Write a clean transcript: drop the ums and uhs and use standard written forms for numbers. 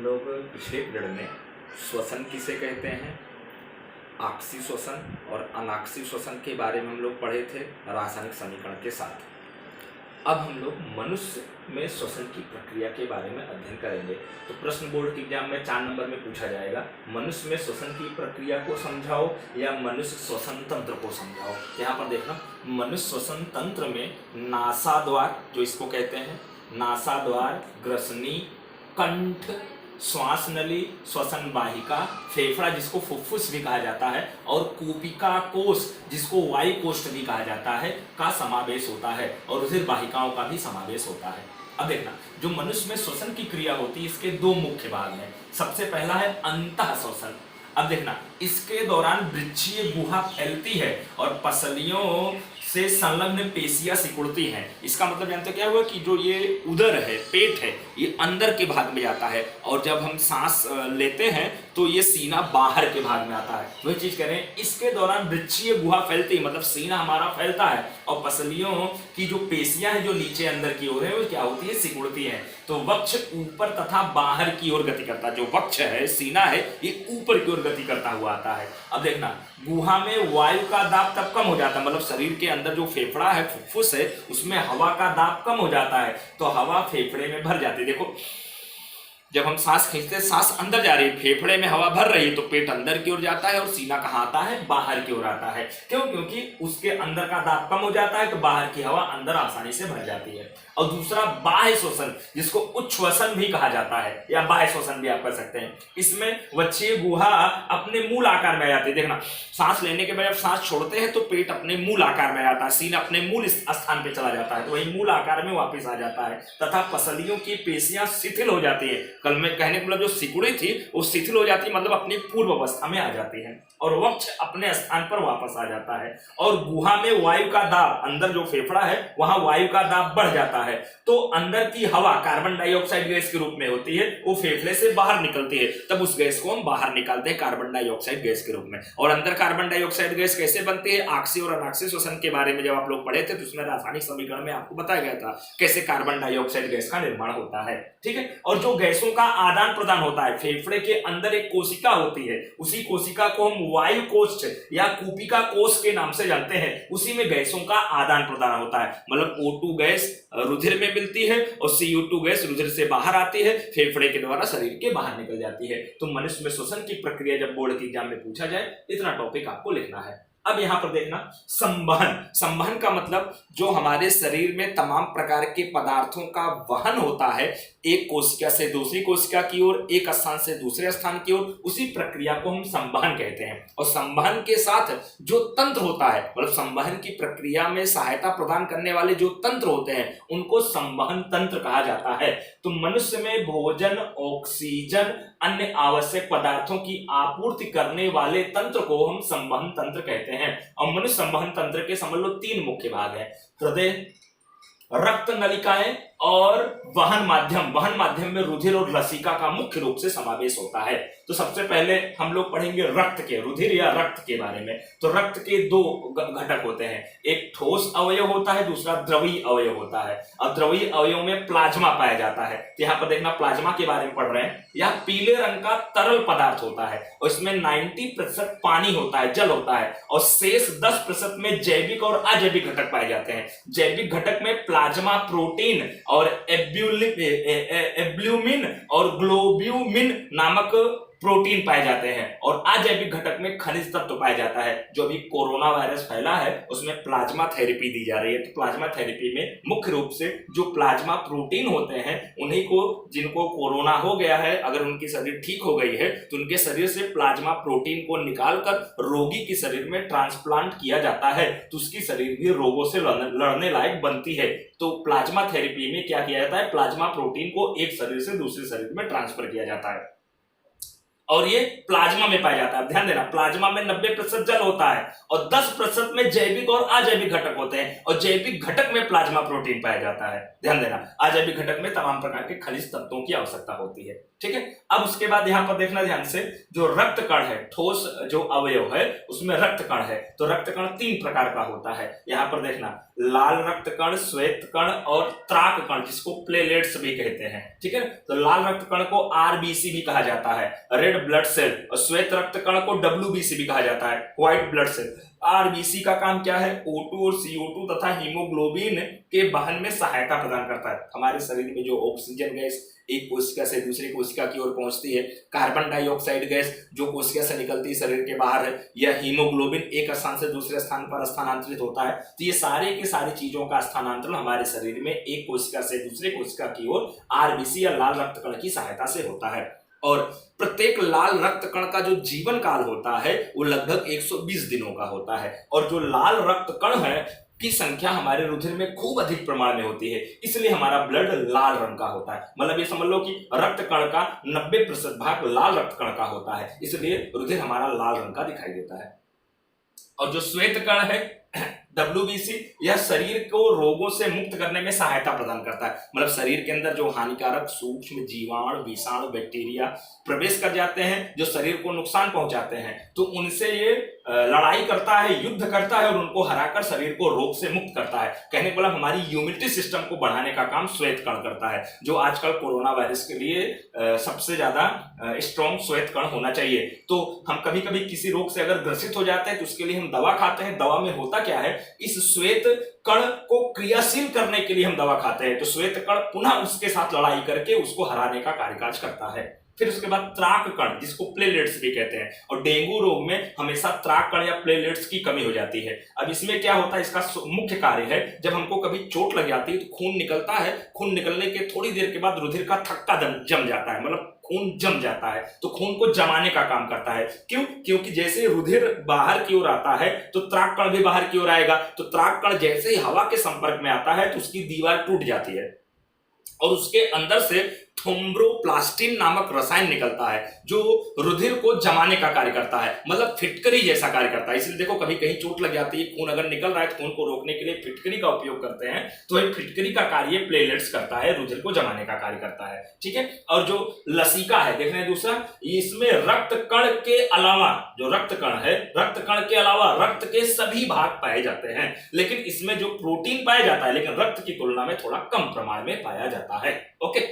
लोग पिछले पीरियड में श्वसन किसे कहते हैं, आक्सीय श्वसन और अनाक्सीय श्वसन के बारे में हम लोग पढ़े थे रासायनिक समीकरण के साथ। अब हम लोग मनुष्य में श्वसन की प्रक्रिया के बारे में अध्ययन करेंगे। तो प्रश्न बोर्ड के एग्जाम में 4 नंबर में पूछा जाएगा, मनुष्य में श्वसन की प्रक्रिया को समझाओ या मनुष्य श्वसन तंत्र को समझाओ। यहाँ पर देखना, मनुष्य श्वसन तंत्र में नासाद्वार, जो इसको कहते हैं नासाद्वार, ग्रसनी, कंठ, श्वास नली, श्वसन वाहिका, फेफड़ा जिसको फुफ्फुस भी कहा जाता है, और कूपिका कोश जिसको वायु कोष्ठ भी कहा जाता है का समावेश होता है, और उधर वाहिकाओं का भी समावेश होता है। अब देखना, जो मनुष्य में श्वसन की क्रिया होती है इसके 2 मुख्य भाग हैं। सबसे पहला है अंतः श्वसन। अब देखना, इसके दौरान वृक्षीय गुहा फैलती है और पसलियों से संलग्न पेशियां सिकुड़ती हैं। इसका मतलब जानते क्या हुआ कि जो ये उदर है, पेट है, ये अंदर के भाग में जाता है, और जब हम सांस लेते हैं तो ये सीना बाहर के भाग में आता है। वही चीज कह रहे हैं, इसके दौरान वृक्षीय गुहा फैलती है, मतलब सीना हमारा फैलता है, और पसलियों की जो पेशियां हैं जो नीचे अंदर की ओर है वो क्या होती है, सिकुड़ती है। तो वक्ष ऊपर तथा बाहर की ओर गति करता है। जो वक्ष है, सीना है, ये ऊपर की ओर गति करता हुआ आता है। अब देखना, गुहा में वायु का दाब तब कम हो जाता है, मतलब शरीर के अंदर जो फेफड़ा है, फुफ्फुस है, उसमें हवा का दाब कम हो जाता है, तो हवा फेफड़े में भर जाती है। देखो, जब हम सांस खींचते हैं, सांस अंदर जा रही है, फेफड़े में हवा भर रही है, तो पेट अंदर की ओर जाता है और सीना कहाँ आता है, बाहर की ओर आता है। क्यों? क्योंकि उसके अंदर का दाब कम हो जाता है, तो बाहर की हवा अंदर आसानी से भर जाती है। और दूसरा बाह्य श्वसन, जिसको उच्छ्वसन भी कहा जाता है या बाह्य श्वसन भी आप कह सकते हैं। इसमें वक्षीय गुहा अपने मूल आकार में आ जाती है। देखना, सांस लेने के बाद जब सांस छोड़ते हैं तो पेट अपने मूल आकार में आता है, सीना अपने मूल स्थान पे चला जाता है, तो वही मूल आकार में वापस आ जाता है, तथा पसलियों की पेशियां शिथिल हो जाती है। कल में कहने के मतलब जो सिकुड़ी थी वो शिथिल हो जाती है, मतलब अपनी पूर्व अवस्था में आ जाती है, और वक्ष अपने स्थान पर वापस आ जाता है। और गुहा में वायु का दाब, अंदर जो फेफड़ा है वहां वायु का दाब बढ़ जाता है, तो अंदर की हवा कार्बन डाइऑक्साइड गैस के रूप में होती है, वो फेफड़े से बाहर निकलती है, तब उस गैस को हम बाहर निकालते हैं कार्बन डाइऑक्साइड गैस के रूप में। और अंदर कार्बन डाइऑक्साइड गैस कैसे बनती है, आक्सीय और अनाक्सीय श्वसन के बारे में जब आप लोग पढ़े थे तो उसमें रासायनिक समीकरण में आपको बताया गया था कैसे कार्बन डाइऑक्साइड गैस का निर्माण होता है। ठीक है, और जो गैसों का आदान प्रदान होता है, फेफड़े के अंदर एक कोशिका होती है, उसी कोशिका को हम वायु कोष्ठ या कूपिका कोश के नाम से जानते हैं, उसी में गैसों का आदान प्रदान होता है। मतलब O2 गैस रुधिर में मिलती है और CO2 गैस रुधिर से बाहर आती है, फेफड़े के द्वारा शरीर के बाहर निकल जाती है। तो मनुष्य में श्वसन की प्रक्रिया जब बोर्ड के एग्जाम में पूछा जाए, इतना टॉपिक आपको लिखना है। अब यहां पर देखना, संवहन। संवहन का मतलब जो हमारे शरीर में तमाम प्रकार के पदार्थों का वहन होता है, एक कोशिका से दूसरी कोशिका की ओर, एक स्थान से दूसरे स्थान की ओर, उसी प्रक्रिया को हम संवहन कहते हैं। और संवहन के साथ जो तंत्र होता है, मतलब संवहन की प्रक्रिया में सहायता प्रदान करने वाले जो तंत्र होते हैं, उनको संवहन तंत्र कहा जाता है। तो मनुष्य में भोजन, ऑक्सीजन, अन्य आवश्यक पदार्थों की आपूर्ति करने वाले तंत्र को हम संवहन तंत्र कहते हैं। और मनुष्य संवहन तंत्र के समझ लो 3 मुख्य भाग हैं, हृदय, रक्त नलिकाएं और वहन माध्यम। वहन माध्यम में रुधिर और लसिका का मुख्य रूप से समावेश होता है। तो सबसे पहले हम लोग पढ़ेंगे रक्त के, रुधिर या रक्त के बारे में। तो रक्त के 2 घटक होते हैं, एक ठोस अवयव होता है, दूसरा द्रवीय अवयव होता है। और द्रवीय अवयव में प्लाज्मा पाया जाता है। तो यहाँ पर देखना, प्लाज्मा के बारे में पढ़ रहे हैं। यह पीले रंग का तरल पदार्थ होता है और इसमें 90% पानी होता है, जल होता है, और शेष 10% में जैविक और अजैविक घटक पाए जाते हैं। जैविक घटक में प्लाज्मा प्रोटीन और एब्ल्यूमिन और ग्लोब्यूमिन नामक प्रोटीन पाए जाते हैं, और अजैविक घटक में खनिज तत्व पाया जाता है। जो अभी कोरोना वायरस फैला है उसमें प्लाज्मा थेरेपी दी जा रही है। तो प्लाज्मा थेरेपी में मुख्य रूप से जो प्लाज्मा प्रोटीन होते हैं, उन्हीं को, जिनको कोरोना हो गया है, अगर उनकी शरीर ठीक हो गई है तो उनके शरीर से प्लाज्मा प्रोटीन को निकालकर रोगी के शरीर में ट्रांसप्लांट किया जाता है, तो उसकी शरीर भी रोगों से लड़ने लायक बनती है। तो प्लाज्मा थेरेपी में क्या किया जाता है, प्लाज्मा प्रोटीन को एक शरीर से दूसरे शरीर में ट्रांसफर किया जाता है। और ये प्लाज्मा में पाया जाता है। ध्यान देना, प्लाज्मा में 90% जल होता है और 10% में जैविक और अजैविक घटक होते हैं, और जैविक घटक में प्लाज्मा प्रोटीन पाया जाता है। ध्यान देना, अजैविक घटक में तमाम प्रकार के खनिज तत्वों की आवश्यकता होती है। ठीक है, अब उसके बाद यहां पर देखना ध्यान से, जो रक्त कण है, ठोस जो अवयव है उसमें रक्त कण है, तो रक्त कण 3 प्रकार का होता है। यहां पर देखना, लाल रक्त कण, श्वेत कण और त्राक कण, जिसको प्लेलेट्स भी कहते हैं। ठीक है, तो लाल रक्त कण को आरबीसी भी कहा जाता है, रेड ब्लड सेल, और श्वेत रक्त कण को डब्ल्यूबीसी भी कहा जाता है, व्हाइट ब्लड सेल। आरबीसी का काम क्या है? O2 और CO2 तथा हीमोग्लोबिन के वहन में सहायता प्रदान करता है। हमारे शरीर में जो ऑक्सीजन गैस एक कोशिका से दूसरी कोशिका की ओर पहुंचती है, कार्बन डाइऑक्साइड गैस जो कोशिका से निकलती है शरीर के बाहर है, या हीमोग्लोबिन एक स्थान से दूसरे स्थान पर स्थानांतरित होता है, तो ये सारे के सारी चीजों का स्थानांतरण हमारे शरीर में एक कोशिका से दूसरे कोशिका की ओर आरबीसी या लाल रक्त कण की सहायता से होता है। और प्रत्येक लाल रक्त कण का जो जीवन काल होता है वो लगभग 120 दिनों का होता है, और जो लाल रक्त कण है की संख्या हमारे रुधिर में खूब अधिक प्रमाण में होती है, इसलिए हमारा ब्लड लाल रंग का होता है। मतलब ये समझ लो कि रक्त कण का 90% भाग लाल रक्त कण का होता है, इसलिए रुधिर हमारा लाल रंग का दिखाई देता है। और जो श्वेत कण है WBC, यह शरीर को रोगों से मुक्त करने में सहायता प्रदान करता है। मतलब शरीर के अंदर जो हानिकारक सूक्ष्म जीवाणु, विषाणु, बैक्टीरिया प्रवेश कर जाते हैं जो शरीर को नुकसान पहुंचाते हैं, तो उनसे ये लड़ाई करता है, युद्ध करता है और उनको हराकर शरीर को रोग से मुक्त करता है। कहने का मतलब हमारी इम्यूनिटी सिस्टम को बढ़ाने का काम श्वेत कण करता है, जो आजकल कोरोना वायरस के लिए सबसे ज्यादा स्ट्रॉन्ग श्वेत कण होना चाहिए। तो हम कभी कभी किसी रोग से अगर ग्रसित हो जाते हैं तो उसके लिए हम दवा खाते हैं। दवा में होता क्या है, इस श्वेत कण को क्रियाशील करने के लिए हम दवा खाते हैं, तो श्वेत कण पुनः उसके साथ लड़ाई करके उसको हराने का कार्यकाज करता है। फिर उसके बाद त्राक कण, जिसको प्लेलेट्स भी कहते हैं, और डेंगू रोग में हमेशा त्राक कण या प्लेलेट्स की कमी हो जाती है। अब इसमें क्या होता है, इसका मुख्य कार्य है, जब हमको कभी चोट लग जाती है तो खून निकलता है, खून निकलने के थोड़ी देर के बाद रुधिर का थक्का जम जाता है, मतलब खून जम जाता है, तो खून को जमाने का काम करता है। क्यों? क्योंकि जैसे रुधिर बाहर की ओर आता है तो त्राक कण भी बाहर की ओर आएगा, तो त्राक कण जैसे ही हवा के संपर्क में आता है तो उसकी दीवार टूट जाती है और उसके अंदर से थ्रोम्बोप्लास्टिन नामक रसायन निकलता है जो रुधिर को जमाने का कार्य करता है, मतलब फिटकरी जैसा कार्य करता है। इसलिए देखो कभी कहीं चोट लग जाती है, खून अगर निकल रहा है, खून को रोकने के लिए फिटकरी का उपयोग करते हैं, तो ये फिटकरी का कार्य प्लेलेट्स करता है, रुधिर को जमाने का कार्य करता है। ठीक है, और जो लसिका है देखना है दूसरा, इसमें रक्त कण के अलावा, जो रक्त कण है, रक्त कण के अलावा रक्त के सभी भाग पाए जाते हैं, लेकिन इसमें जो प्रोटीन पाया जाता है लेकिन रक्त की तुलना में थोड़ा कम प्रमाण में पाया जाता है। ओके।